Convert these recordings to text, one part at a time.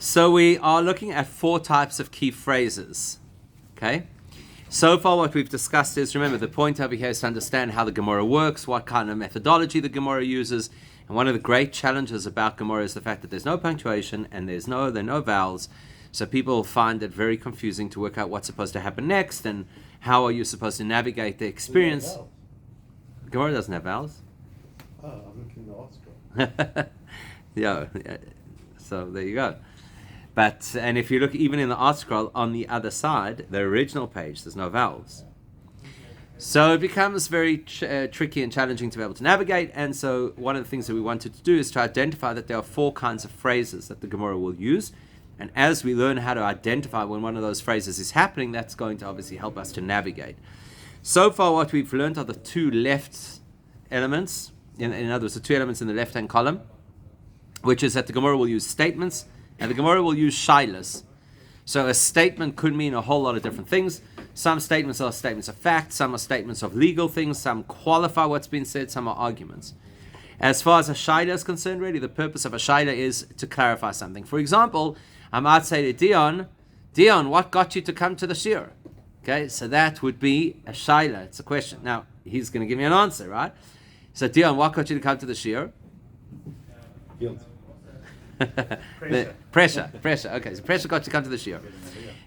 So we are looking at 4 types of key phrases. Okay? So far what we've discussed is, remember, the point over here is to understand how the Gemorah works, what kind of methodology the Gemorah uses. And one of the great challenges about Gemorah is the fact that there's no punctuation and there are no vowels. So people find it very confusing to work out what's supposed to happen next and how are you supposed to navigate the experience. Gemorah doesn't have vowels. Oh, I'm looking at the article. yeah. So there you go. And if you look even in the art scroll on the other side, the original page, there's no vowels. So it becomes very tricky and challenging to be able to navigate. And so one of the things that we wanted to do is to identify that there are 4 kinds of phrases that the Gemorah will use. And as we learn how to identify when one of those phrases is happening, that's going to obviously help us to navigate. So far what we've learned are the 2 left elements. In other words, the 2 elements in the left-hand column, which is that the Gemorah will use statements and the Gemorah will use shailas. So a statement could mean a whole lot of different things. Some statements are statements of fact, some are statements of legal things, some qualify what's been said, some are arguments. As far as a shaila is concerned, really, the purpose of a shaila is to clarify something. For example, I might say to Dion, what got you to come to the shiur? Okay, so that would be a shaila. It's a question. Now, he's going to give me an answer, right? So, Dion, what got you to come to the shiur? Guilt. Pressure. Okay, so pressure got you to come to the shiur.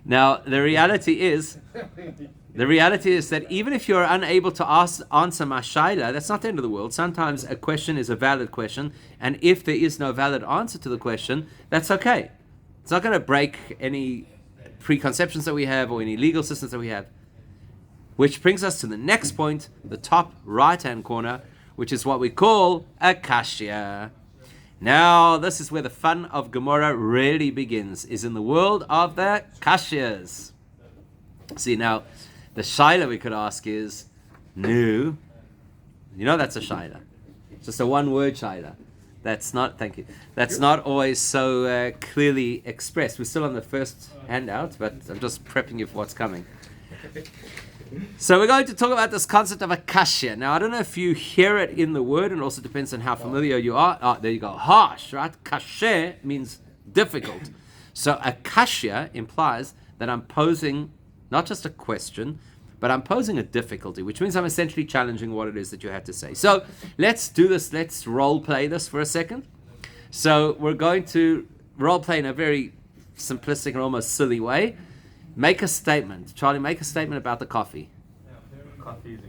Now, the reality is that even if you're unable to answer my shaila, that's not the end of the world. Sometimes a question is a valid question, and if there is no valid answer to the question, that's okay. It's not going to break any preconceptions that we have or any legal systems that we have. Which brings us to the next point, the top right-hand corner, which is what we call a kashya. Now, this is where the fun of Gemorah really begins, is in the world of the kashyas. See, now, the shaila we could ask is, no. You know that's a shaila. It's just a one-word shaila. That's not, thank you. That's not always so clearly expressed. We're still on the first handout, but I'm just prepping you for what's coming. So we're going to talk about this concept of a kashya. Now, I don't know if you hear it in the word, and also depends on how familiar you are. Oh, there you go. Harsh, right? Kasher means difficult. So a kashya implies that I'm posing not just a question, but I'm posing a difficulty, which means I'm essentially challenging what it is that you have to say. So let's do this. Let's role play this for a second. So we're going to role play in a very simplistic and almost silly way. Make a statement. Charlie, make a statement about the coffee. Coffee is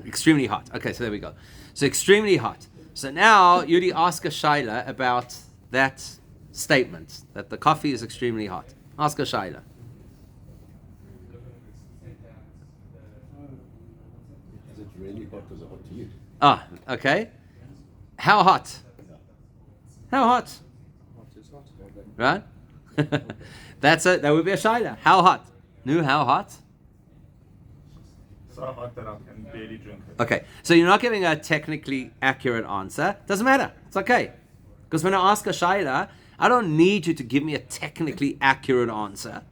extremely hot. Okay, so there we go. So extremely hot. So now Yudi ask a shaila about that statement, that the coffee is extremely hot. Ask a shaila. Is it really hot? Is it hot to you? Ah, okay. How hot? How hot? Right? That would be a shaila. How hot? No, how hot? so hot that I can barely drink it. Okay, so you're not giving a technically accurate answer. Doesn't matter. It's okay. Because when I ask a shaila, I don't need you to give me a technically accurate answer.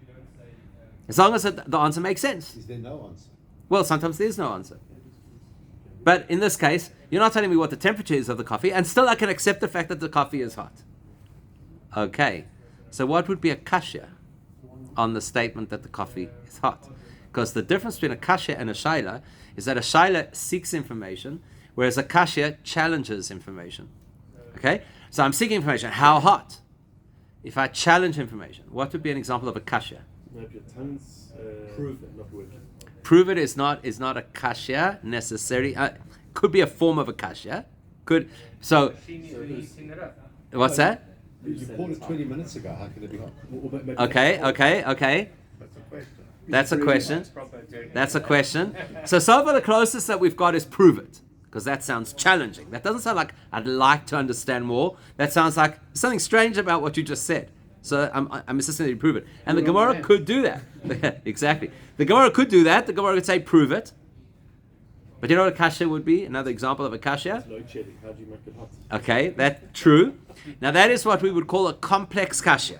As long as the answer makes sense. Is there no answer? Well, sometimes there's no answer. But in this case, you're not telling me what the temperature is of the coffee, and still I can accept the fact that the coffee is hot. Okay, so what would be a kashya on the statement that the coffee is hot? Because the difference between a kashya and a shaila is that a shaila seeks information, whereas a kashya challenges information. Okay, so I'm seeking information. How hot? If I challenge information, what would be an example of a kashya? Maybe your tongue's prove it not working. Prove it is not a kashya necessarily. Could be a form of a kashya. Could so. What's that? You poured it 20 minutes ago. How can it be hot? Okay. That's a question. That's a question. So far the closest that we've got is prove it, because that sounds challenging. That doesn't sound like I'd like to understand more. That sounds like something strange about what you just said. So I'm insisting that you prove it. And the Gemorah could do that. Exactly. The Gemorah could do that. The Gemorah could say prove it. But you know what a kashya would be? Another example of a kashya? Load shedding. How do you make it hot? Okay, that's true. Now that is what we would call a complex kashya.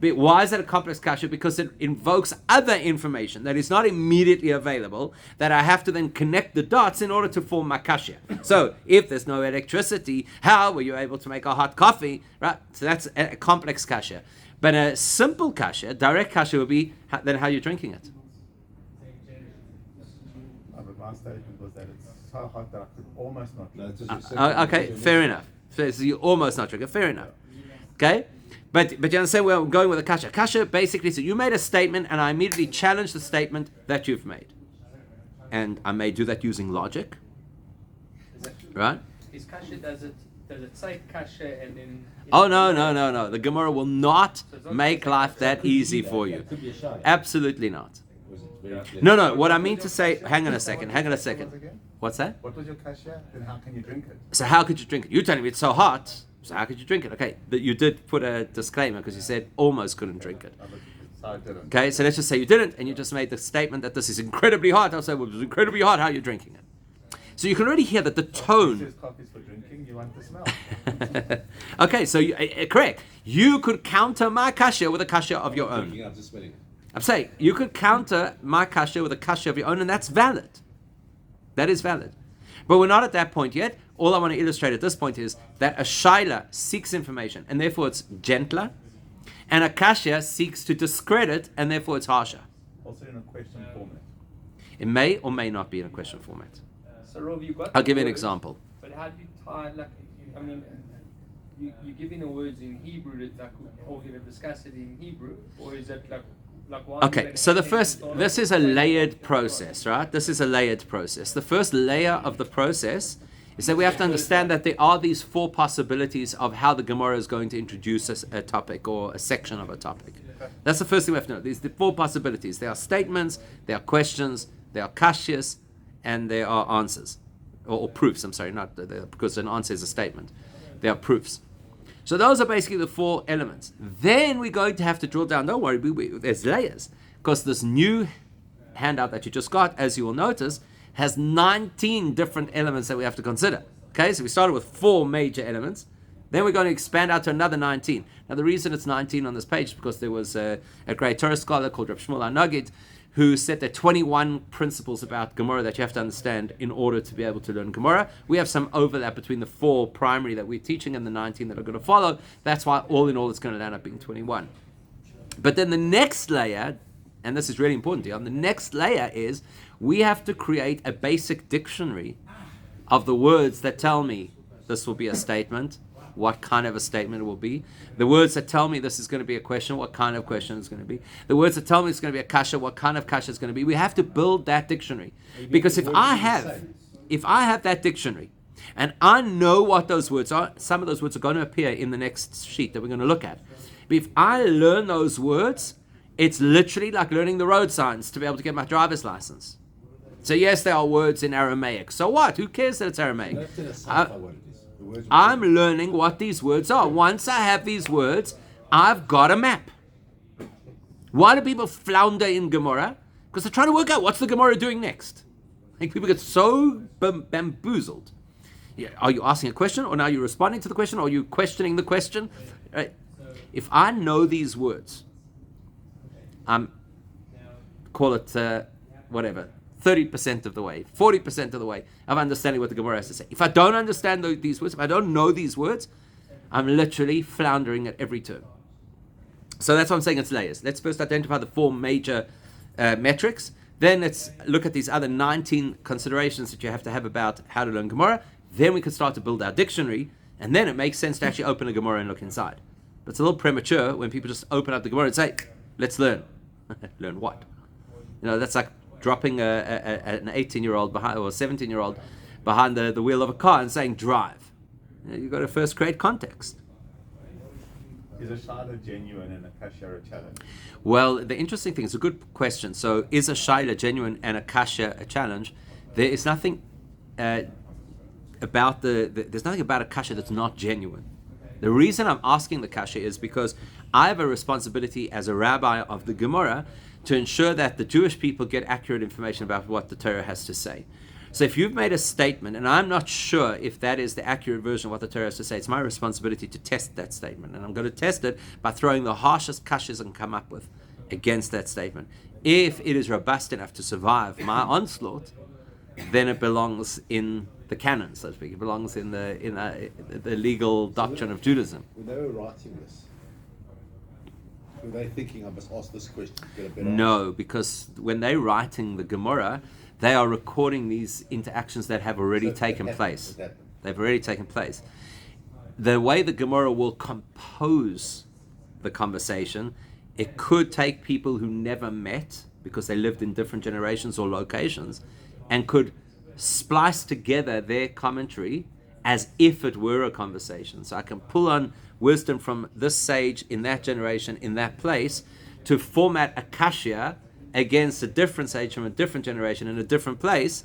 But why is that a complex kasha? Because it invokes other information that is not immediately available, that I have to then connect the dots in order to form my kasha. So if there's no electricity, how were you able to make a hot coffee? Right? So that's a complex kasha. But a simple kasha, direct kasha, would be then how you're drinking it. But my statement was that it's so hot that I could almost not No, drink. it's just Okay, fair enough. So you almost not drink it. Fair enough. Okay? But you understand where I'm going with the kasha. Kasha basically said, you made a statement and I immediately challenge the statement that you've made. And I may do that using logic. Right? Is kasha, does it say kasha and then... Oh, no. The Gemorah will not make life that easy for you. It could be a shayla. Absolutely not. Was it very clear? No. What I mean to say, hang on a second. What's that? What was your kasha? Then how can you drink it? So how could you drink it? You're telling me it's so hot. So how could you drink it? Okay, but you did put a disclaimer because you said almost couldn't drink it. So I didn't. Okay, so let's just say you didn't, and you just made the statement that this is incredibly hot. I'll say, well, it's incredibly hot. How are you drinking it? So you can already hear that the This tone. is coffee's for drinking. You want the smell. Okay, so correct. You could counter my kasha with a kasha of your own. Drinking, I'm just smelling it. I'm saying you could counter my kasha with a kasha of your own, and that's valid. That is valid. But we're not at that point yet. All I want to illustrate at this point is that a shaila seeks information, and therefore it's gentler, and a kasha seeks to discredit, and therefore it's harsher. Also in a question format. It may or may not be in a question format. So Rob, you got I'll the give you an words, example. But how do you tie, like, I mean, you're giving the words in Hebrew that, like, we're going to discuss it in Hebrew, or is it like why? Okay, so this is a layered process, right? This is a layered process. The first layer of the process is that we have to understand that there are these four possibilities of how the Gemorah is going to introduce a topic or a section of a topic. That's the first thing we have to know. These are the four possibilities. There are statements, there are questions, there are kashyas, and there are answers. Or proofs, I'm sorry, not because an answer is a statement. There are proofs. So those are basically the four elements. Then we're going to have to drill down. Don't worry, there's layers. Because this new handout that you just got, as you will notice, has 19 different elements that we have to consider. Okay, so we started with 4 major elements. Then we're going to expand out to another 19. Now the reason it's 19 on this page is because there was a great Torah scholar called Reb Shmuel HaNagid who said there are 21 principles about Gemorah that you have to understand in order to be able to learn Gemorah. We have some overlap between the 4 primary that we're teaching and the 19 that are going to follow. That's why all in all it's going to end up being 21. But then the next layer, and this is really important here, the next layer is we have to create a basic dictionary of the words that tell me this will be a statement, what kind of a statement it will be. The words that tell me this is going to be a question, what kind of question it's going to be. The words that tell me it's going to be a kasha, what kind of kasha it's going to be. We have to build that dictionary. Because if I have that dictionary, and I know what those words are, some of those words are going to appear in the next sheet that we're going to look at. But if I learn those words, it's literally like learning the road signs to be able to get my driver's license. So yes, there are words in Aramaic. So what? Who cares that it's Aramaic? You have to decipher what it is. The words will I'm learning what these words are. Once I have these words, I've got a map. Why do people flounder in Gemorah? Because they're trying to work out what's the Gemorah doing next. Like people get so bamboozled. Yeah, are you asking a question, or now you're responding to the question, or are you questioning the question? Right. If I know these words, call it whatever, 30% of the way, 40% of the way of understanding what the Gemorah has to say. If I don't understand these words, if I don't know these words, I'm literally floundering at every turn. So that's what I'm saying, it's layers. Let's first identify the 4 major metrics. Then let's look at these other 19 considerations that you have to have about how to learn Gemorah. Then we can start to build our dictionary, and then it makes sense to actually open a Gemorah and look inside. But it's a little premature when people just open up the Gemorah and say, let's learn. Learn what? You know, that's like dropping an 18-year-old behind, or a 17-year-old behind the wheel of a car and saying, drive. You know, you've got to first create context. Is a shaila genuine and a kasha a challenge? Well, the interesting thing, it's a good question. So is a shaila genuine and a kasha a challenge? There is nothing about there's nothing about a kasha that's not genuine. The reason I'm asking the kasha is because I have a responsibility as a rabbi of the Gemorah to ensure that the Jewish people get accurate information about what the Torah has to say. So if you've made a statement, and I'm not sure if that is the accurate version of what the Torah has to say, it's my responsibility to test that statement. And I'm going to test it by throwing the harshest kashas I can come up with against that statement. If it is robust enough to survive my onslaught, then it belongs in the canon, so to speak. It belongs in the legal doctrine of Judaism. When they were writing this, were they thinking, I must ask this question to get a better No, because when they're writing the Gemorah, they are recording these interactions that have already So taken it happened, place. it happened. They've already taken place. The way the Gemorah will compose the conversation, it could take people who never met because they lived in different generations or locations and could splice together their commentary as if it were a conversation. So I can pull on wisdom from this sage in that generation, in that place, to format a kashya against a different sage from a different generation in a different place,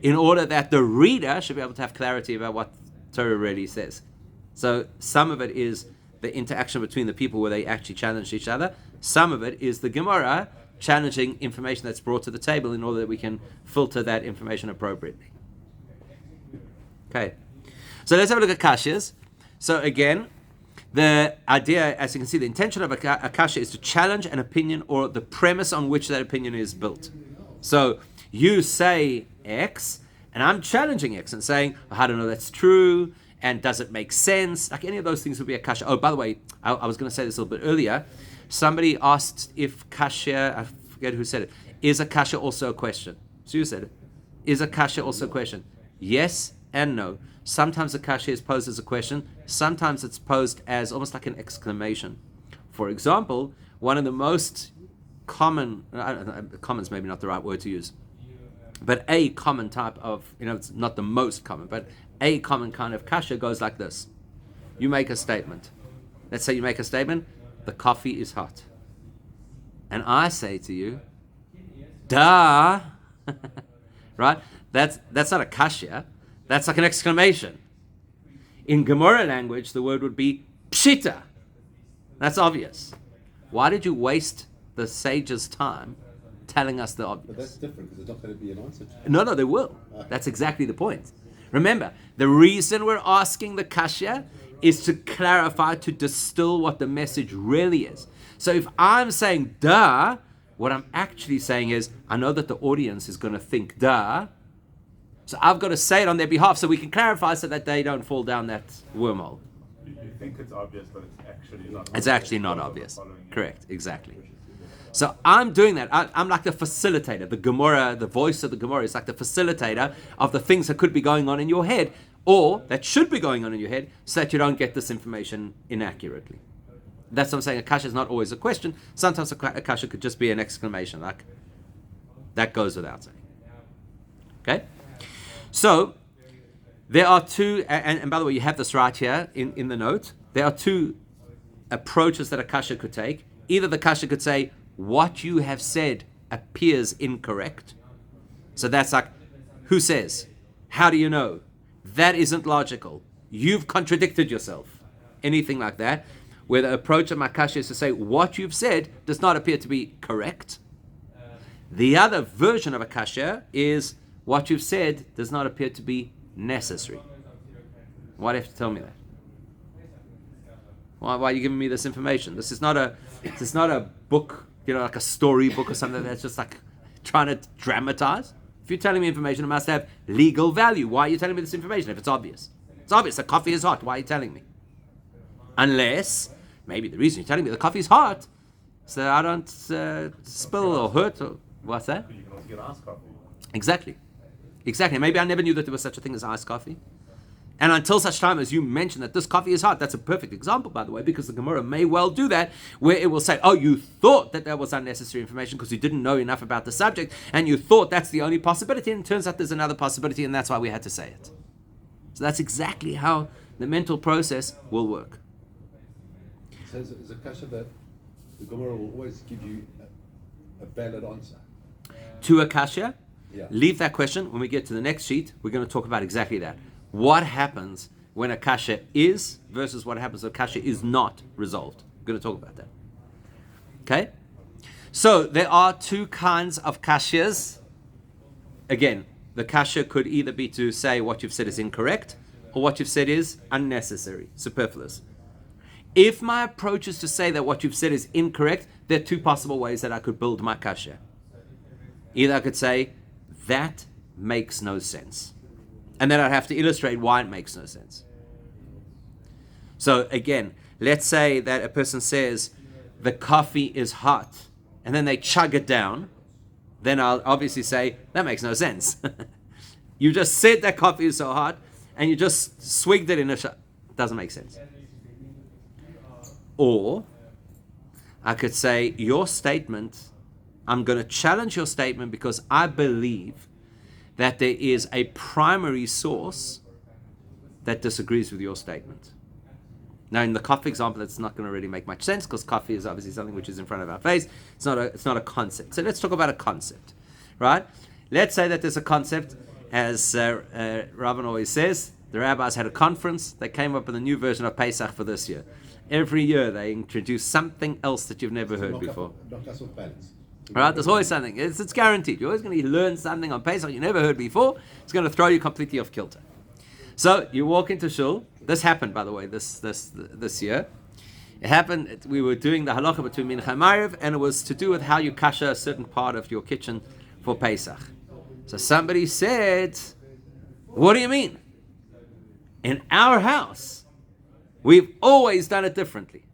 in order that the reader should be able to have clarity about what Torah really says. So some of it is the interaction between the people where they actually challenge each other. Some of it is the Gemorah challenging information that's brought to the table in order that we can filter that information appropriately. Okay, so let's have a look at kashyas. So again, the idea, as you can see, the intention of a kashya is to challenge an opinion or the premise on which that opinion is built. So you say X, and I'm challenging X and saying, I don't know, that's true, and does it make sense? Like any of those things would be a kashya. Oh, by the way, I was going to say this a little bit earlier. Somebody asked if kashya, I forget who said it, is a kashya also a question? So you said it. Is a kashya also a question? Yes and no. Sometimes a kashya is posed as a question. Sometimes it's posed as almost like an exclamation. For example, one of the most common, common is maybe not the right word to use, but a common type of, it's not the most common, but a common kind of kashya goes like this. You make a statement. Let's say you make a statement, the coffee is hot. And I say to you, duh. Right? That's not a kashya. That's like an exclamation. In Gemorah language, the word would be pshita. That's obvious. Why did you waste the sage's time telling us the obvious? But that's different because there's not going to be an answer to it. No, they will. That's exactly the point. Remember, the reason we're asking the kashya is to clarify, to distill what the message really is. So if I'm saying duh, what I'm actually saying is, I know that the audience is going to think duh, so I've got to say it on their behalf so we can clarify so that they don't fall down that wormhole. You think it's obvious, but it's actually not. It's actually not obvious. Correct, exactly. So I'm doing that. I'm like the facilitator. The Gemorah, the voice of the Gemorah is like the facilitator of the things that could be going on in your head, or that should be going on in your head, so that you don't get this information inaccurately. That's what I'm saying. A kasha is not always a question. Sometimes a kasha could just be an exclamation, like that goes without saying. Okay? So there are two, and by the way, you have this right here in the note. There are two approaches that a kasha could take. Either the kasha could say, what you have said appears incorrect. So that's like, who says? How do you know? That isn't logical. You've contradicted yourself. Anything like that. Where the approach of my kasha is to say, what you've said does not appear to be correct. The other version of a kasha is, what you've said does not appear to be necessary. Why do you have to tell me that? Why are you giving me this information? This is not a book, like a story book or something that's just like trying to dramatize. If you're telling me information, it must have legal value. Why are you telling me this information if it's obvious? It's obvious. The coffee is hot. Why are you telling me? Unless, maybe the reason you're telling me the coffee is hot so I don't spill or hurt or what's that? You can also get iced coffee. Exactly. Maybe I never knew that there was such a thing as iced coffee. And until such time as you mention that this coffee is hot, that's a perfect example, by the way, because the Gemorah may well do that, where it will say, oh, you thought that was unnecessary information because you didn't know enough about the subject, and you thought that's the only possibility, and it turns out there's another possibility, and that's why we had to say it. So that's exactly how the mental process will work. So it's a kasha that the Gemorah will always give you a valid answer. To a kasha, Yeah. leave that question. When we get to the next sheet, we're going to talk about exactly that. What happens when a kasha is versus what happens when a kasha is not resolved. We're going to talk about that. Okay? So there are two kinds of kashyas. Again, the kasha could either be to say what you've said is incorrect, or what you've said is unnecessary, superfluous. If my approach is to say that what you've said is incorrect, there are two possible ways that I could build my kasha. Either I could say, that makes no sense. And then I'd have to illustrate why it makes no sense. So again, let's say that a person says, the coffee is hot, and then they chug it down. Then I'll obviously say, that makes no sense. You just said that coffee is so hot, and you just swigged it in a shot. Doesn't make sense. Or I could say, your statement, I'm going to challenge your statement because I believe that there is a primary source that disagrees with your statement. Now, in the coffee example, it's not going to really make much sense because coffee is obviously something which is in front of our face. It's not a concept. So let's talk about a concept, right? Let's say that there's a concept, as Rabban always says, the rabbis had a conference. They came up with a new version of Pesach for this year. Every year they introduce something else that you've never heard before. Knock us off balance. All right, there's always something. It's guaranteed. You're always going to learn something on Pesach you never heard before. It's going to throw you completely off kilter. So you walk into shul. This happened, by the way, this year. It happened. We were doing the halacha between Mincha and Ma'ariv, and it was to do with how you kasha a certain part of your kitchen for Pesach. So somebody said, "What do you mean? In our house, we've always done it differently."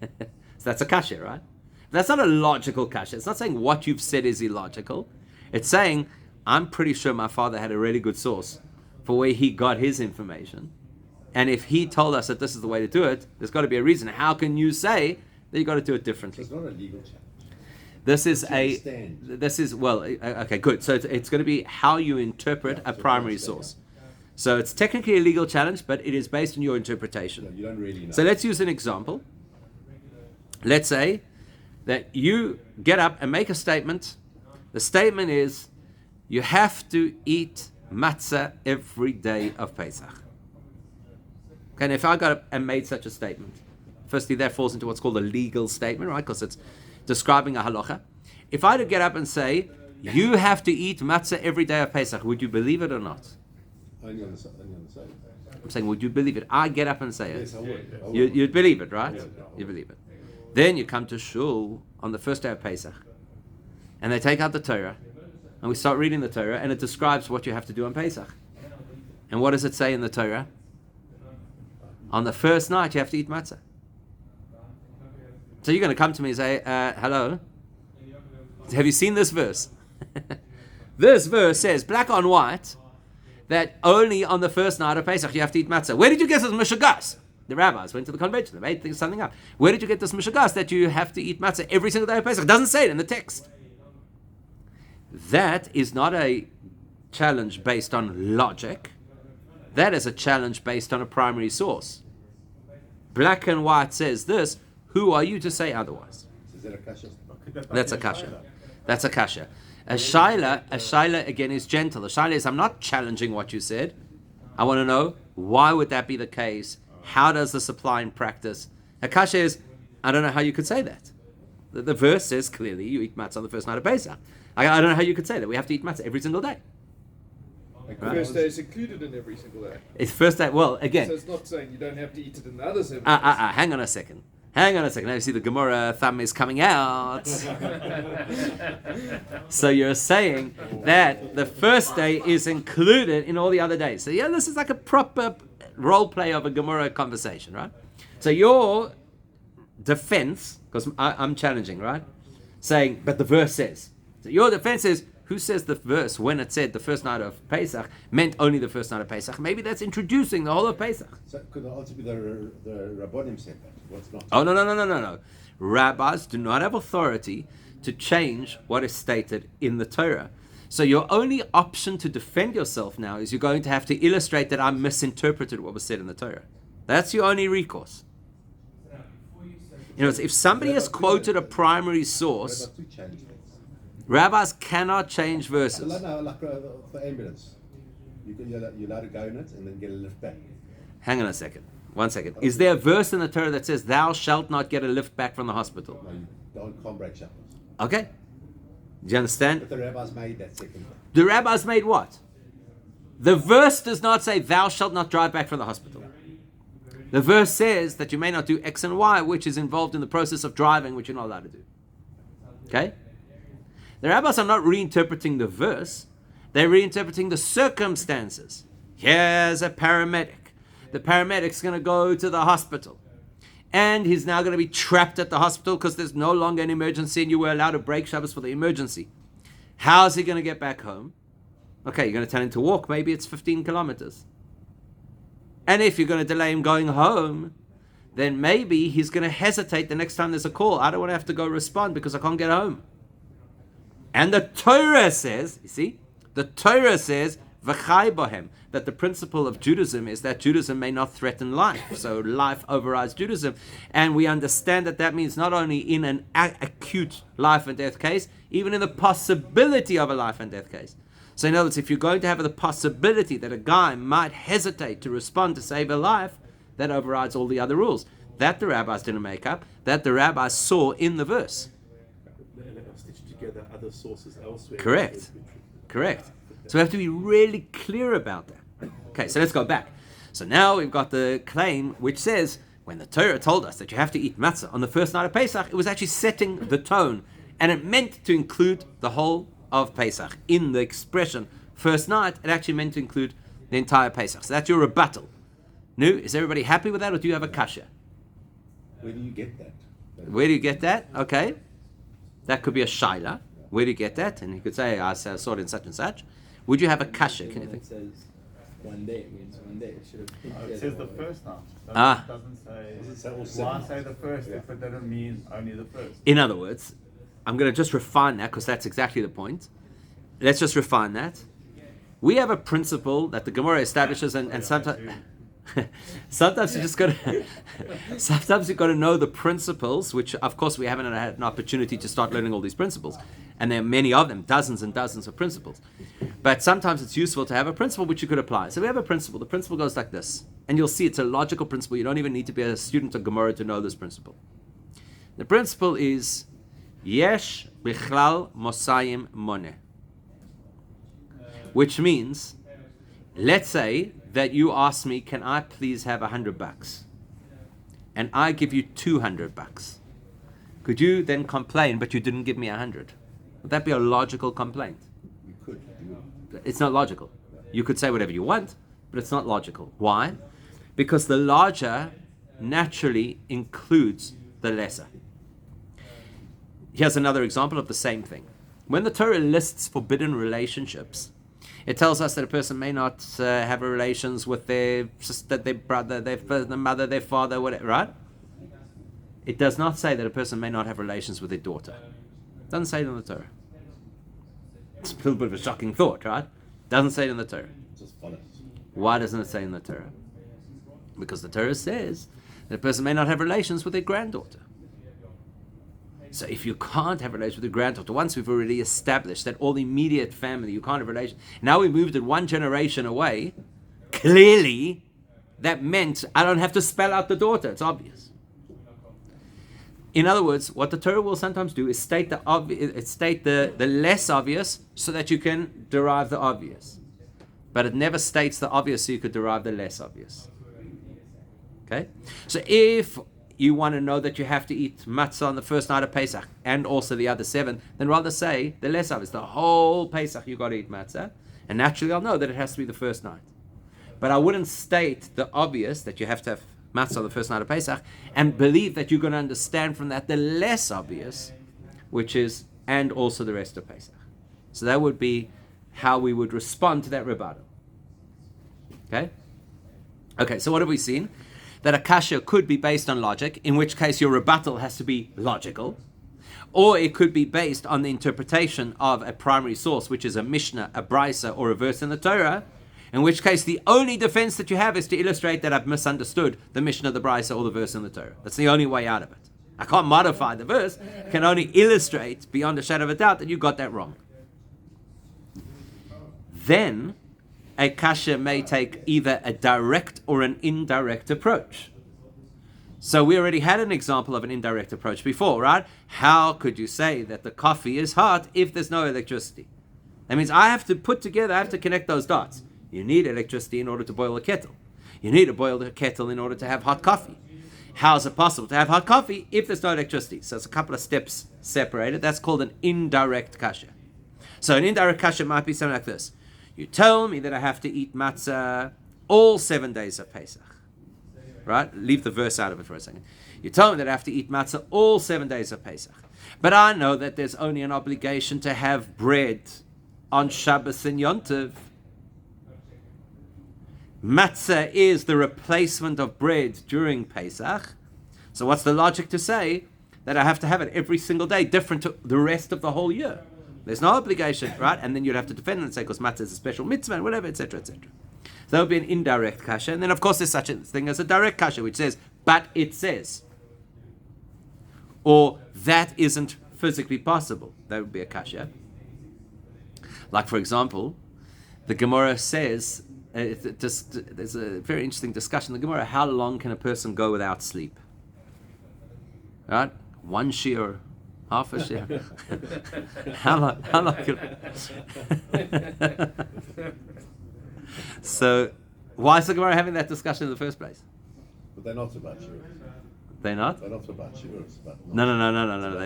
So that's a kasha, right? That's not a logical kasha. It's not saying what you've said is illogical. It's saying, I'm pretty sure my father had a really good source for where he got his information. And if he told us that this is the way to do it, there's got to be a reason. How can you say that you got to do it differently? It's not a legal challenge. Okay, good. So it's going to be how you interpret a primary source. So it's technically a legal challenge, but it is based on your interpretation. No, you don't really know. So let's use an example. Let's say that you get up and make a statement. The statement is, you have to eat matzah every day of Pesach. Okay, and if I got up and made such a statement, firstly, that falls into what's called a legal statement, right? Because it's describing a halacha. If I were to get up and say, you have to eat matzah every day of Pesach, would you believe it or not? Only on the side. I'm saying, would you believe it? I get up and say it. Yes, I would. You'd believe it, right? Yeah. You believe it. Then you come to shul on the first day of Pesach, and they take out the Torah, and we start reading the Torah, and it describes what you have to do on Pesach. And what does it say in the Torah? On the first night, you have to eat matzah. So you're going to come to me and say, hello, have you seen this verse? This verse says, black on white, that only on the first night of Pesach you have to eat matzah. Where did you get this mishagas? The rabbis went to the convention, they made something up. Where did you get this mishagas that you have to eat matzah every single day of Pesach? It doesn't say it in the text. That is not a challenge based on logic. That is a challenge based on a primary source. Black and white says this. Who are you to say otherwise? Is that a kasha? That's a kasha. That's a kasha. A shaila again is gentle. A shaila is, I'm not challenging what you said. I want to know, why would that be the case? How does this apply in practice? A kasha is, I don't know how you could say that. The verse says clearly you eat matzah on the first night of Pesach. I don't know how you could say that. We have to eat matzah every single day. Like Right. First day is included in every single day. It's first day. Well, again. So it's not saying you don't have to eat it in the other 7 days. Hang on a second. Now you see the Gemorah thumb is coming out. So you're saying that the first day is included in all the other days. So yeah, this is like a proper role play of a Gemorah conversation, right? So your defense, because I'm challenging, right? Saying, but the verse says. So your defense is, who says the verse when it said the first night of Pesach meant only the first night of Pesach? Maybe that's introducing the whole of Pesach. So could it also be the Rabbonim said that? What's not? Oh, no. Rabbis do not have authority to change what is stated in the Torah. So your only option to defend yourself now is you're going to have to illustrate that I misinterpreted what was said in the Torah. That's your only recourse. You know, if somebody has quoted a primary source, Rabbis do change things. rabbis cannot change So verses. like for ambulance, you're allowed to go in it and then get a lift back. Hang on a second. 1 second. Is there a verse in the Torah that says, thou shalt not get a lift back from the hospital? No, you can't break shackles. Okay. Do you understand? But the rabbis made that second one. The rabbis made what? The verse does not say, thou shalt not drive back from the hospital. The verse says that you may not do X and Y, which is involved in the process of driving, which you're not allowed to do. Okay? The rabbis are not reinterpreting the verse. They're reinterpreting the circumstances. Here's a paramedic. The paramedic's going to go to the hospital. And he's now going to be trapped at the hospital because there's no longer an emergency and you were allowed to break Shabbos for the emergency. How's he going to get back home? Okay, you're going to tell him to walk. Maybe it's 15 kilometers. And if you're going to delay him going home, then maybe he's going to hesitate the next time there's a call. I don't want to have to go respond because I can't get home. And the Torah says, you see, the Torah says, V'chai bohem, that the principle of Judaism is that Judaism may not threaten life. So life overrides Judaism. And we understand that that means not only in an acute life and death case, even in the possibility of a life and death case. So in other words, if you're going to have the possibility that a guy might hesitate to respond to save a life, that overrides all the other rules. That the rabbis didn't make up, that the rabbis saw in the verse. And stitch together other sources elsewhere. Correct. Correct. So we have to be really clear about that. Okay, so let's go back. So now we've got the claim which says, when the Torah told us that you have to eat matzah on the first night of Pesach, it was actually setting the tone. And it meant to include the whole of Pesach. In the expression first night, it actually meant to include the entire Pesach. So that's your rebuttal. Nu, is everybody happy with that, or do you have a kasha? Where do you get that? Where do you get that? Okay. That could be a shaila. Where do you get that? And you could say, I saw it in such and such. Would you have a kasha? Can you think? It says one day, it means one day. It should have It says the first night. Ah. It doesn't say. Does it say all Why seven? say the first if it doesn't mean only the first? In other words, I'm going to just refine that because that's exactly the point. Let's just refine that. We have a principle that the Gemorah establishes, and sometimes, sometimes you just got to, sometimes you've got to know the principles, which of course we haven't had an opportunity to start learning all these principles, and there are many of them, dozens and dozens of principles. But sometimes it's useful to have a principle which you could apply. So we have a principle. The principle goes like this, and you'll see it's a logical principle. You don't even need to be a student of Gemorah to know this principle. The principle is Yesh bichlal mosayim moneh, which means, let's say that you ask me, can I please have $100? And I give you $200. Could you then complain, but you didn't give me 100? Would that be a logical complaint? You could. It's not logical. You could say whatever you want, but it's not logical. Why? Because the larger naturally includes the lesser. Here's another example of the same thing. When the Torah lists forbidden relationships, it tells us that a person may not have relations with their sister, their brother, their mother, their father, whatever, right? It does not say that a person may not have relations with their daughter. It doesn't say it in the Torah. It's a little bit of a shocking thought, right? It doesn't say it in the Torah. Just follows. Why doesn't it say in the Torah? Because the Torah says that a person may not have relations with their granddaughter. So if you can't have relations with your granddaughter, once we've already established that all immediate family, you can't have relations. Now we moved it one generation away. Clearly, that meant I don't have to spell out the daughter. It's obvious. In other words, what the Torah will sometimes do is state the less obvious so that you can derive the obvious. But it never states the obvious so you could derive the less obvious. Okay? So if you want to know that you have to eat matzah on the first night of Pesach and also the other 7, then rather say the less obvious. The whole Pesach you got to eat matzah. And naturally I'll know that it has to be the first night. But I wouldn't state the obvious that you have to have matzah on the first night of Pesach and believe that you're going to understand from that the less obvious, which is and also the rest of Pesach. So that would be how we would respond to that rebuttal. Okay, so what have we seen? That a kasha could be based on logic, in which case your rebuttal has to be logical, or it could be based on the interpretation of a primary source, which is a Mishnah, a Brisa, or a verse in the Torah, in which case the only defense that you have is to illustrate that I've misunderstood the Mishnah, the Brisa, or the verse in the Torah. That's the only way out of it. I can't modify the verse, I can only illustrate beyond a shadow of a doubt that you got that wrong. Then a kasha may take either a direct or an indirect approach. So we already had an example of an indirect approach before, right? How could you say that the coffee is hot if there's no electricity? That means I have to connect those dots. You need electricity in order to boil a kettle. You need to boil the kettle in order to have hot coffee. How is it possible to have hot coffee if there's no electricity? So it's a couple of steps separated. That's called an indirect kasha. So an indirect kasha might be something like this. You tell me that I have to eat matzah all 7 days of Pesach. Right? Leave the verse out of it for a second. You tell me that I have to eat matzah all 7 days of Pesach. But I know that there's only an obligation to have bread on Shabbos and Yom Tov. Matzah is the replacement of bread during Pesach. So what's the logic to say that I have to have it every single day, different to the rest of the whole year? There's no obligation, right? And then you'd have to defend it and say, because matzah is a special mitzvah and whatever, etc., etc. So that would be an indirect kasha. And then, of course, there's such a thing as a direct kasha, which says, but it says. Or that isn't physically possible. That would be a kasha. Like, for example, the Gemorah says, there's a very interesting discussion in the Gemorah, how long can a person go without sleep? Right? 1 shiur, half a shiur. How long can... So, why is the Gemorah having that discussion in the first place? But they're not about shiurs. They're not? They're not about shiurs. No.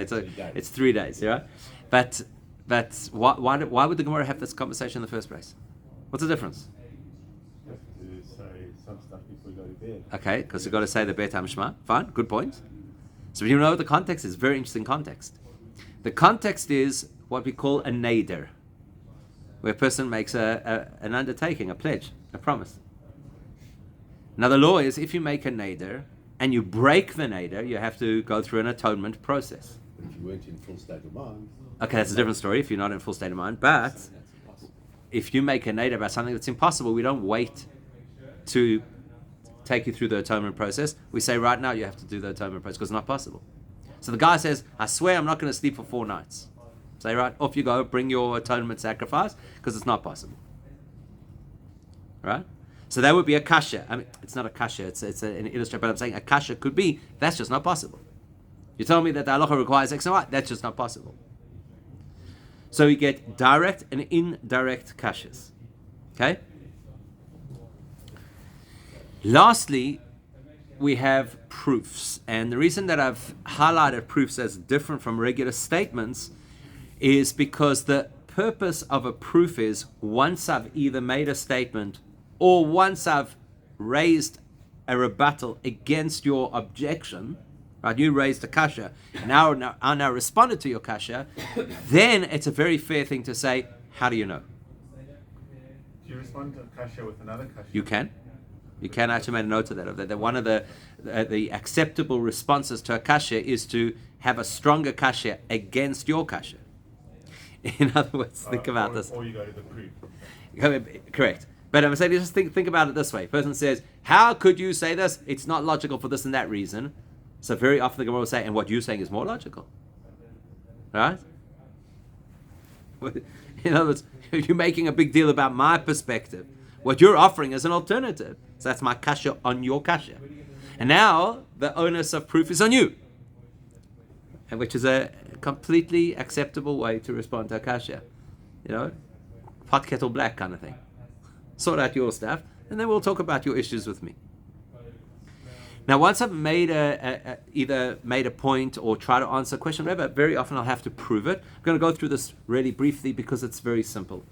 It's 3 days, yeah? But why would the Gemorah have this conversation in the first place? What's the difference? To say some stuff before you go to bed. Okay, because you've got to say the Bet HaMishma. Fine, good point. So you know what the context is? Very interesting context. The context is what we call a neder, where a person makes an undertaking, a pledge, a promise. Now the law is if you make a neder and you break the neder, you have to go through an atonement process. But if you weren't in full state of mind... Okay, that's a different story if you're not in full state of mind. But if you make a neder about something that's impossible, we don't wait to take you through the atonement process. We say right now you have to do the atonement process because it's not possible. So the guy says, I swear I'm not going to sleep for 4 nights. Say, right, off you go, bring your atonement sacrifice because it's not possible. Right? So that would be a kasha. I mean, it's not a kasha, it's an illustration, but I'm saying a kasha could be, that's just not possible. You tell me that the halacha requires X and Y, that's just not possible. So we get direct and indirect kashas. Okay? Lastly, we have proofs. And the reason that I've highlighted proofs as different from regular statements is because the purpose of a proof is once I've either made a statement or once I've raised a rebuttal against your objection, right? You raised a kasha, and I now responded to your kasha, then it's a very fair thing to say, how do you know? Do you respond to a kasha with another kasha? You can. You can actually make a note of that. That one of the acceptable responses to a kasha is to have a stronger kasha against your kasha. In other words, think about this. Or you go to the proof. Correct. But I'm saying, just think about it this way. Person says, how could you say this? It's not logical for this and that reason. So very often the Gemara will say, and what you're saying is more logical. Right? In other words, you're making a big deal about my perspective. What you're offering is an alternative. So that's my kasha on your kasha. And now the onus of proof is on you. And which is a completely acceptable way to respond to a kasha. You know, pot kettle black kind of thing. Sort out your stuff, and then we'll talk about your issues with me. Now, once I've made either made a point or try to answer a question, whatever, very often I'll have to prove it. I'm going to go through this really briefly because it's very simple.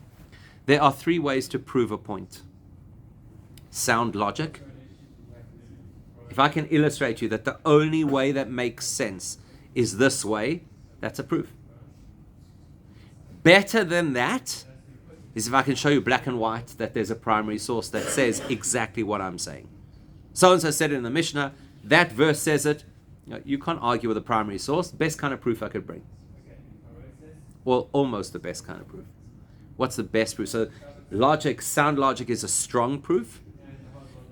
There are 3 ways to prove a point. Sound logic. If I can illustrate to you that the only way that makes sense is this way, that's a proof. Better than that is if I can show you black and white that there's a primary source that says exactly what I'm saying. So-and-so said it in the Mishnah, that verse says it. You can't argue with a primary source. Best kind of proof I could bring. Well, almost the best kind of proof. What's the best proof? So logic, sound logic is a strong proof.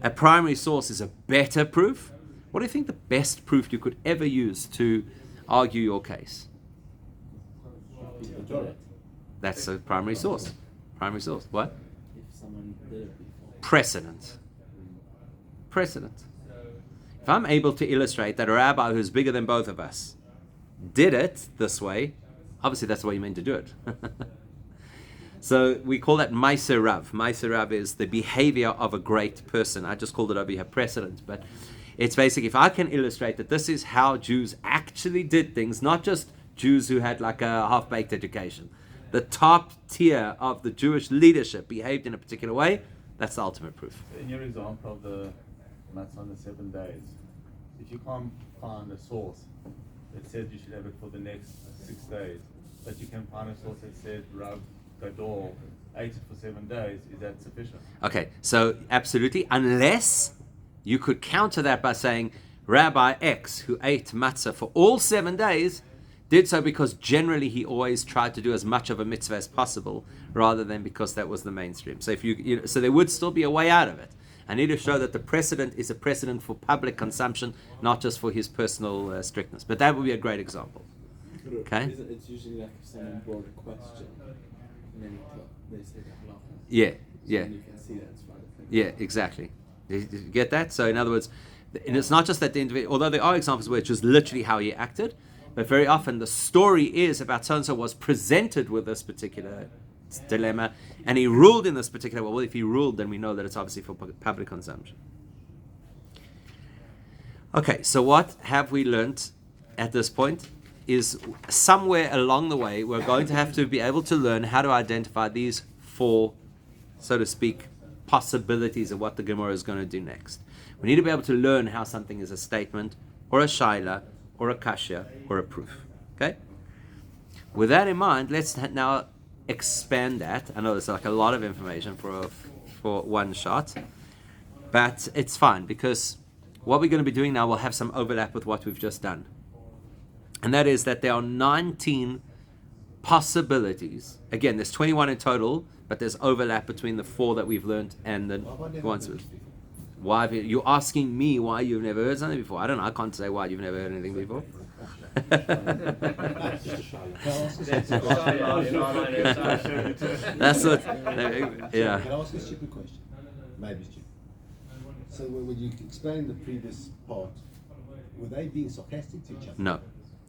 A primary source is a better proof. What do you think the best proof you could ever use to argue your case? That's a primary source. Primary source. What? If someone did it before. Precedent. If I'm able to illustrate that a rabbi who's bigger than both of us did it this way, obviously that's the way you meant to do it. So we call that Ma'aser Rav. Ma'aser Rav is the behavior of a great person. I just called it over here precedent, but it's basically if I can illustrate that this is how Jews actually did things, not just Jews who had like a half-baked education. The top tier of the Jewish leadership behaved in a particular way. That's the ultimate proof. In your example of the matzah on the 7 days, if you can't find a source that says you should have it for the next 6 days, but you can find a source that said Rav Gadol ate it for 7 days, is that sufficient? Okay, so absolutely, unless you could counter that by saying Rabbi X, who ate matzah for all 7 days, did so because generally he always tried to do as much of a mitzvah as possible, rather than because that was the mainstream. So if so there would still be a way out of it. I need to show that the precedent is a precedent for public consumption, not just for his personal strictness. But that would be a great example. Okay. It's usually like if someone brought a question and then they say the halacha. Yeah, yeah. And you can see that it's right. Yeah, exactly. Did you get that? So in other words, and it's not just that the individual, although there are examples where it's just literally how he acted, but very often the story is about so-and-so was presented with this particular dilemma, and he ruled in this particular way. Well, if he ruled, then we know that it's obviously for public consumption. Okay, so what have we learnt at this point is somewhere along the way we're going to have to be able to learn how to identify these 4, so to speak, possibilities of what the Gemara is going to do next. We need to be able to learn how something is a statement, or a shaila, or a kasha, or a proof. Okay? With that in mind, let's now expand that. I know there's like a lot of information for one shot, but it's fine because what we're going to be doing now will have some overlap with what we've just done. And that is that there are 19 possibilities. Again, there's 21 in total, but there's overlap between the 4 that we've learned and the ones with. Why have you're asking me why you've never heard something before? I don't know. I can't say why you've never heard anything before. That's what. Yeah. Can I ask a stupid question? Maybe stupid. So when you explained the previous part, were they being sarcastic to each other? No,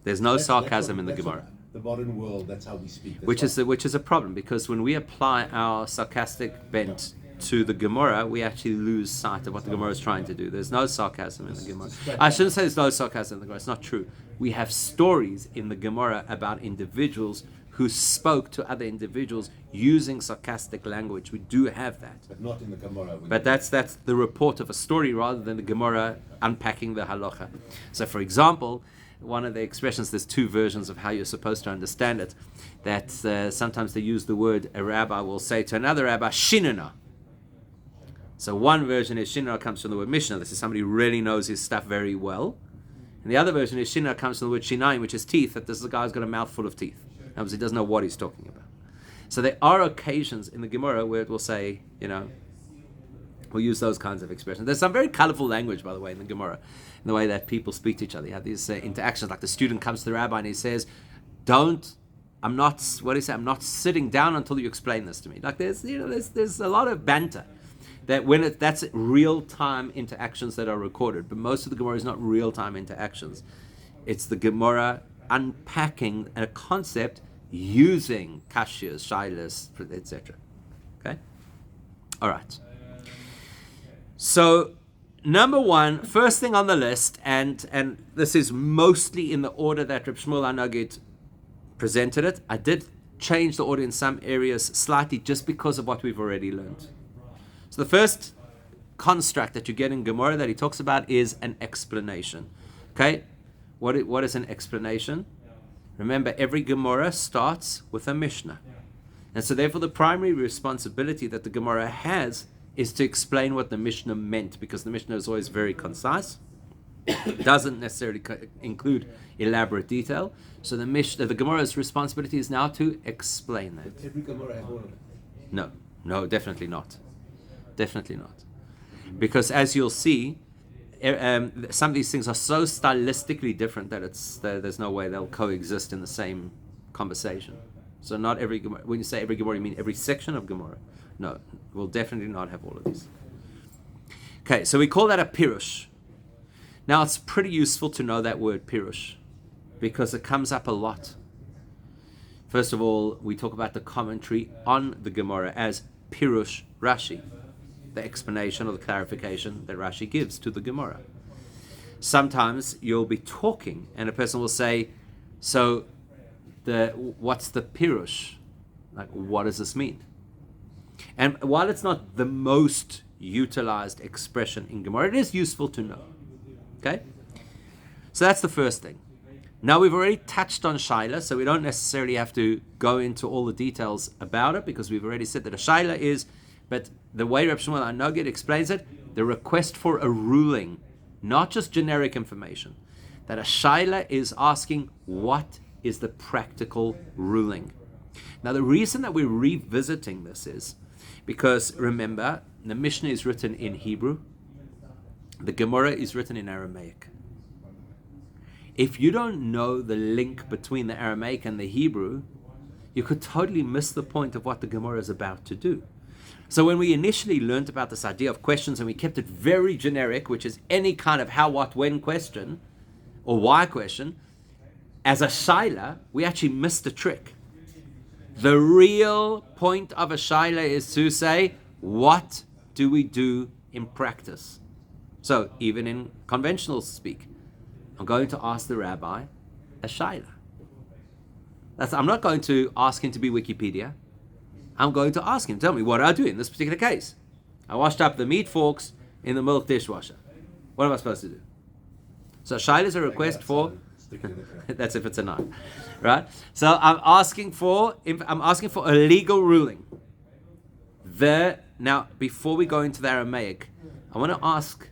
there's no sarcasm in the that's Gemara. The modern world, that's how we speak. Which is a problem, because when we apply our sarcastic bent to the Gemara, we actually lose sight of what the Gemara is trying to do. There's no sarcasm in the Gemara. I shouldn't say there's no sarcasm in the Gemara. It's not true. We have stories in the Gemara about individuals who spoke to other individuals using sarcastic language. We do have that. But not in the Gemara. But that's the report of a story rather than the Gemara unpacking the halacha. So for example, one of the expressions, there's 2 versions of how you're supposed to understand it, that sometimes they use the word, a rabbi will say to another rabbi, shinana. So one version is shinana comes from the word mishnah. This is somebody who really knows his stuff very well. And the other version is shinana comes from the word shinayim, which is teeth, that this is a guy who's got a mouthful of teeth. Obviously, he doesn't know what he's talking about. So there are occasions in the Gemara where it will say, we'll use those kinds of expressions. There's some very colorful language, by the way, in the Gemara, in the way that people speak to each other. You have these interactions, like the student comes to the rabbi and he says, I'm not sitting down until you explain this to me. Like there's a lot of banter. That's real-time interactions that are recorded, but most of the Gemara is not real-time interactions. It's the Gemara unpacking a concept using kashyas, shailas, etc. Okay? All right. So, number 1, first thing on the list, and this is mostly in the order that Reb Shmuel HaNagid presented it. I did change the order in some areas slightly just because of what we've already learned. So the first construct that you get in Gemara that he talks about is an explanation. Okay? What is an explanation? Remember, every Gemara starts with a Mishnah. And so therefore the primary responsibility that the Gemara has is to explain what the Mishnah meant, because the Mishnah is always very concise. It doesn't necessarily include elaborate detail. So the Gemara's responsibility is now to explain that. Every Gemara has all of it. No, definitely not. Definitely not. Because as you'll see, some of these things are so stylistically different that there's no way they'll coexist in the same conversation. So not every Gemara, when you say every Gemara, you mean every section of Gemara. No, we'll definitely not have all of these. Okay, so we call that a pirush. Now it's pretty useful to know that word pirush, because it comes up a lot. First of all, we talk about the commentary on the Gemorah as Pirush Rashi, the explanation or the clarification that Rashi gives to the Gemorah. Sometimes you'll be talking and a person will say, so what's the Pirush? Like, what does this mean? And while it's not the most utilized expression in Gemorah, it is useful to know. Okay? So that's the first thing. Now we've already touched on Shaila, so we don't necessarily have to go into all the details about it because we've already said that a Shaila is, but the way Reb Shmuel HaNogid explains it, the request for a ruling, not just generic information. That a Shaila is asking, what is the practical ruling? Now the reason that we're revisiting this is because, remember, the Mishnah is written in Hebrew, the Gemorah is written in Aramaic. If you don't know the link between the Aramaic and the Hebrew, you could totally miss the point of what the Gemorah is about to do. So when we initially learned about this idea of questions and we kept it very generic, which is any kind of how, what, when question or why question, as a shaila, we actually missed the trick. The real point of a shaila is to say, what do we do in practice? So even in conventional speak, I'm going to ask the rabbi a shaila. I'm not going to ask him to be Wikipedia. I'm going to ask him, tell me, what do I do in this particular case? I washed up the meat forks in the milk dishwasher. What am I supposed to do? So shaila is a request for, that's if it's a knife, right? So I'm asking for a legal ruling. Now, before we go into the Aramaic, I want to ask,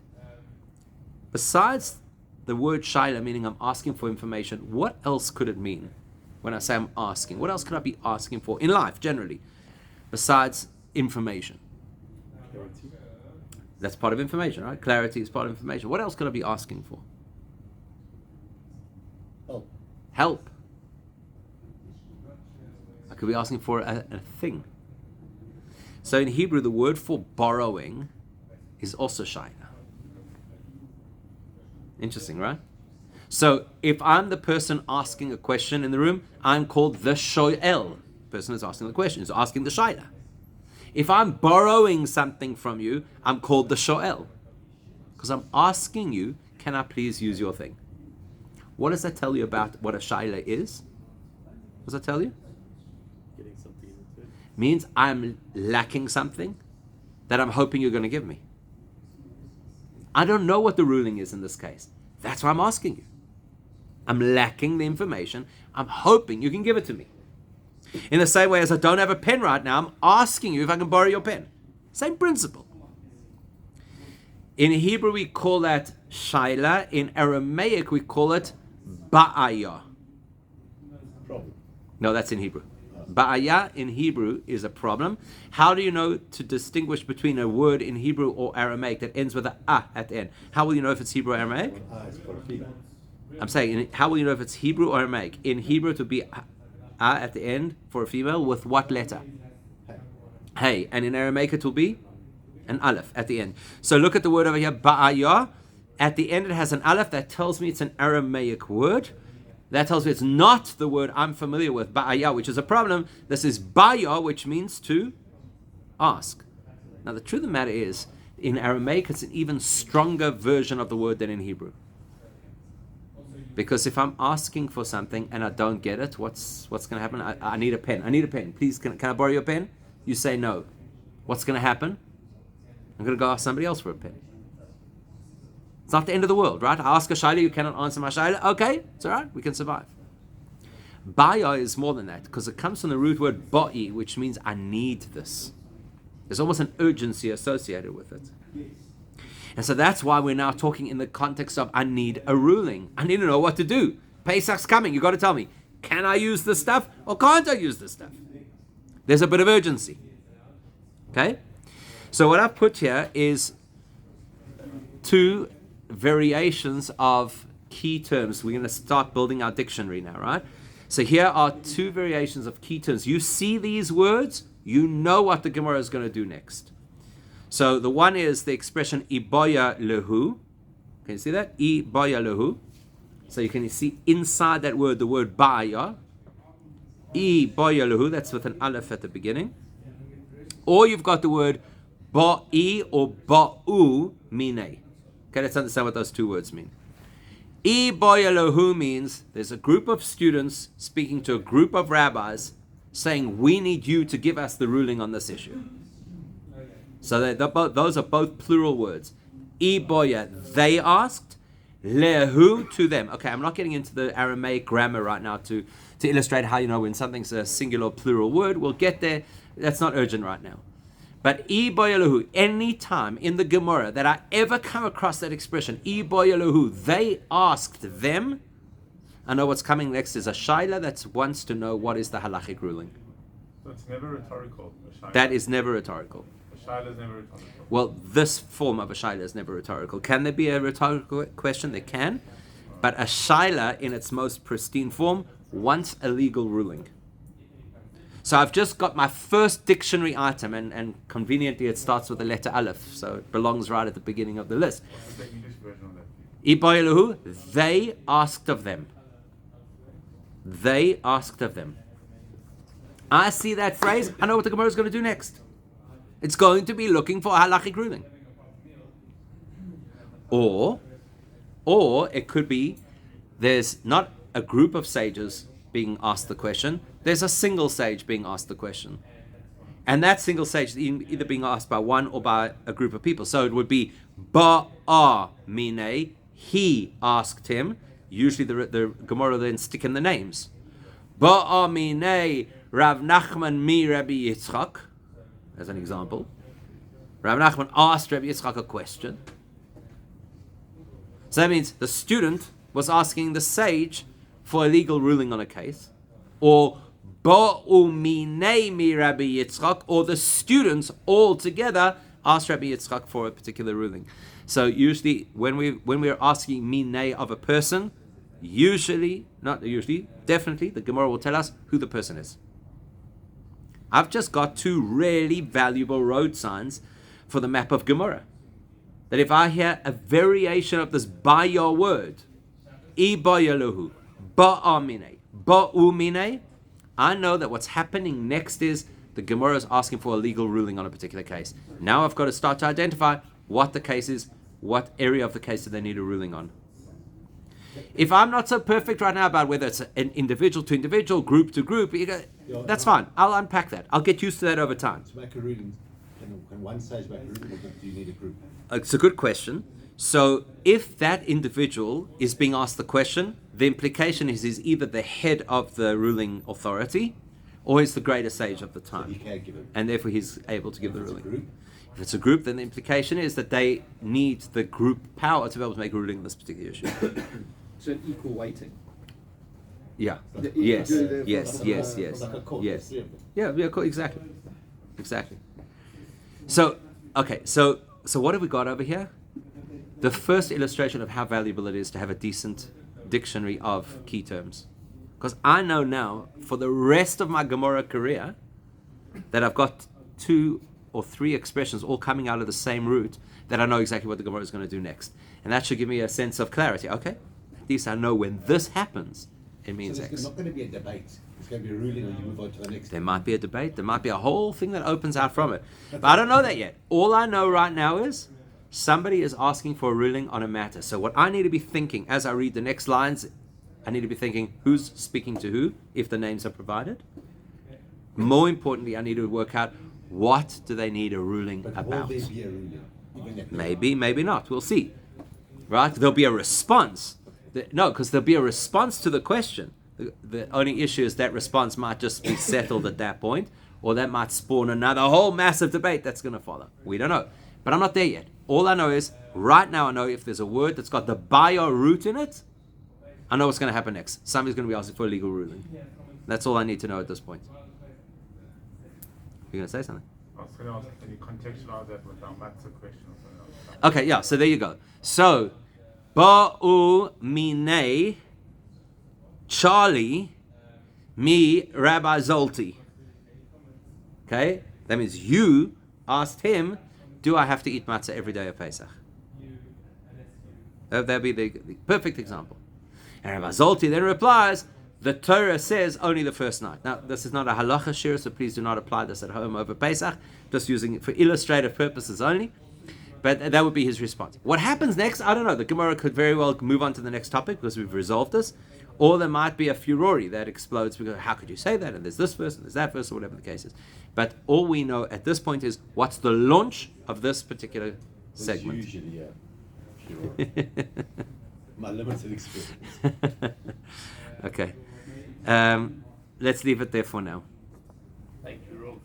besides the word shaila, meaning I'm asking for information, what else could it mean when I say I'm asking? What else could I be asking for in life, generally, besides information? Clarity. That's part of information, right? Clarity is part of information. What else could I be asking for? Oh, Help. I could be asking for a thing. So in Hebrew, the word for borrowing is also shaila. Interesting, right? So if I'm the person asking a question in the room, I'm called the shoel. Person is asking the question, is asking the shaila. If I'm borrowing something from you, I'm called the shoel. Because I'm asking you, can I please use your thing? What does that tell you about what a shaila is? What does that tell you? Getting something into it. Means I'm lacking something that I'm hoping you're going to give me. I don't know what the ruling is in this case. That's why I'm asking you. I'm lacking the information. I'm hoping you can give it to me. In the same way as I don't have a pen right now, I'm asking you if I can borrow your pen. Same principle. In Hebrew, we call that shaila. In Aramaic, we call it ba'aya. problem. No, that's in Hebrew. Ba'aya in Hebrew is a problem. How do you know to distinguish between a word in Hebrew or Aramaic that ends with a at the end? How will you know if it's Hebrew or Aramaic? It's for a female. I'm saying, how will you know if it's Hebrew or Aramaic? In Hebrew, it would be at the end for a female with what letter? Hey. And in Aramaic, it will be an aleph at the end. So look at the word over here, ba'aya. At the end, it has an aleph. That tells me it's an Aramaic word. That tells me it's not the word I'm familiar with, ba'aya, which is a problem. This is baya, which means to ask. Now, the truth of the matter is, in Aramaic, it's an even stronger version of the word than in Hebrew. Because if I'm asking for something and I don't get it, what's going to happen? I need a pen. I need a pen. Please, can I borrow your pen? You say no. What's going to happen? I'm going to go ask somebody else for a pen. It's not the end of the world, right? I ask a shaila, you cannot answer my shaila. Okay, it's all right. We can survive. Baya is more than that because it comes from the root word ba'i, which means I need this. There's almost an urgency associated with it. And so that's why we're now talking in the context of I need a ruling. I need to know what to do. Pesach's coming. You've got to tell me, can I use this stuff or can't I use this stuff? There's a bit of urgency. Okay? So what I've put here is two variations of key terms. We're going to start building our dictionary now, right? So here are two variations of key terms. You see these words, you know what the Gemara is going to do next. So the one is the expression iboya lehu. Can you see that? Iboya lehu. So you can see inside that word the word ba'aya. I boyalahu, that's with an aleph at the beginning. Or you've got the word ba'i or ba'u mine. Okay, let's understand what those two words mean. I boyalahu means there's a group of students speaking to a group of rabbis saying, we need you to give us the ruling on this issue. So those are both plural words. I boya, they asked. Lehu, to them. Okay, I'm not getting into the Aramaic grammar right now to illustrate how, when something's a singular or plural word. We'll get there. That's not urgent right now. But I boyalahu, any time in the Gemorah that I ever come across that expression, I boyalahu, they asked them. I know what's coming next is a shaila that wants to know what is the halachic ruling. So it's never rhetorical. That is never rhetorical. A shaila is never rhetorical. Well, this form of a shaila is never rhetorical. Can there be a rhetorical question? There can. But a shaila in its most pristine form wants a legal ruling. So I've just got my first dictionary item, and conveniently it starts with the letter aleph, so it belongs right at the beginning of the list. What's the English version of that? Iboiluhu, they asked of them. They asked of them. I see that phrase, I know what the Gemara is going to do next. It's going to be looking for a halachic ruling. Or it could be there's not a group of sages being asked the question, there's a single sage being asked the question. And that single sage is either being asked by one or by a group of people. So it would be Ba'a Mine, he asked him. Usually the Gemara then stick in the names. Ba'a Mine Rav Nachman mi Rabbi Yitzchak, as an example. Rav Nachman asked Rabbi Yitzchak a question. So that means the student was asking the sage for a legal ruling on a case. Or Ba'u Minei mi Rabbi Yitzchak, or the students all together asked Rabbi Yitzchak for a particular ruling. So usually when we're asking Minei of a person, definitely the Gemara will tell us who the person is. I've just got two really valuable road signs for the map of Gemorah. That if I hear a variation of this by your word, I bayaluhu, ba'amine, ba'umine, I know that what's happening next is the Gemara is asking for a legal ruling on a particular case. Now I've got to start to identify what the case is, what area of the case do they need a ruling on. If I'm not so perfect right now about whether it's an individual to individual, group to group, that's fine. I'll unpack that. I'll get used to that over time. To make a ruling, can one sage make a ruling, or do you need a group? It's a good question. So if that individual is being asked the question, the implication is he's either the head of the ruling authority or he's the greater sage of the time. So he can give it. And therefore he's able to give the If it's a ruling. group? If it's a group, then the implication is that they need the group power to be able to make a ruling on this particular issue. So an equal weighting. Yeah. The- Yes. do therefore- Yes. Yes. Like Yes. a court, Yes. three of them. Yeah. Cool. Exactly. So, okay. So what have we got over here? The first illustration of how valuable it is to have a decent dictionary of key terms. Because I know now, for the rest of my Gemorah career, that I've got 2 or 3 expressions all coming out of the same root, that I know exactly what the Gemorah is going to do next. And that should give me a sense of clarity. Okay, at least I know when this happens, it means So there's X. not going to be a debate. It's going to be a ruling, and you move on to the next. There might be a debate. There might be a whole thing that opens out from it. But I don't know that yet. All I know right now is somebody is asking for a ruling on a matter. So what I need to be thinking as I read the next lines, I need to be thinking who's speaking to who, if the names are provided. More importantly, I need to work out what do they need a ruling But about. will there be a ruling? Even if Maybe, maybe not. We'll see. Right? There'll be a response. No, because there'll be a response to the question. The only issue is that response might just be settled at that point, or that might spawn another whole massive debate that's going to follow. We don't know. But I'm not there yet. All I know is, right now I know if there's a word that's got the bio root in it, I know what's going to happen next. Somebody's going to be asking for a legal ruling. That's all I need to know at this point. You're going to say something? I was going to ask, can you contextualize that with our matzah question or something else? Okay, yeah, so there you go. So, Ba'u Minei Charlie Mi Rabbi Zolti. Okay? That means you asked him, do I have to eat matzah every day of Pesach? That'd be the perfect example. And Rabbi Zolti then replies, The Torah says only the first night. Now, this is not a halacha shir, so please do not apply this at home over Pesach, just using it for illustrative purposes only. But that would be his response. What happens next? I don't know. The Gemorah could very well move on to the next topic because we've resolved this. Or there might be a furore that explodes because how could you say that? And there's this verse and there's that verse or whatever the case is. But all we know at this point is what's the launch of this particular segment. It's usually my limited experience. Okay. Let's leave it there for now. Thank you, Rob.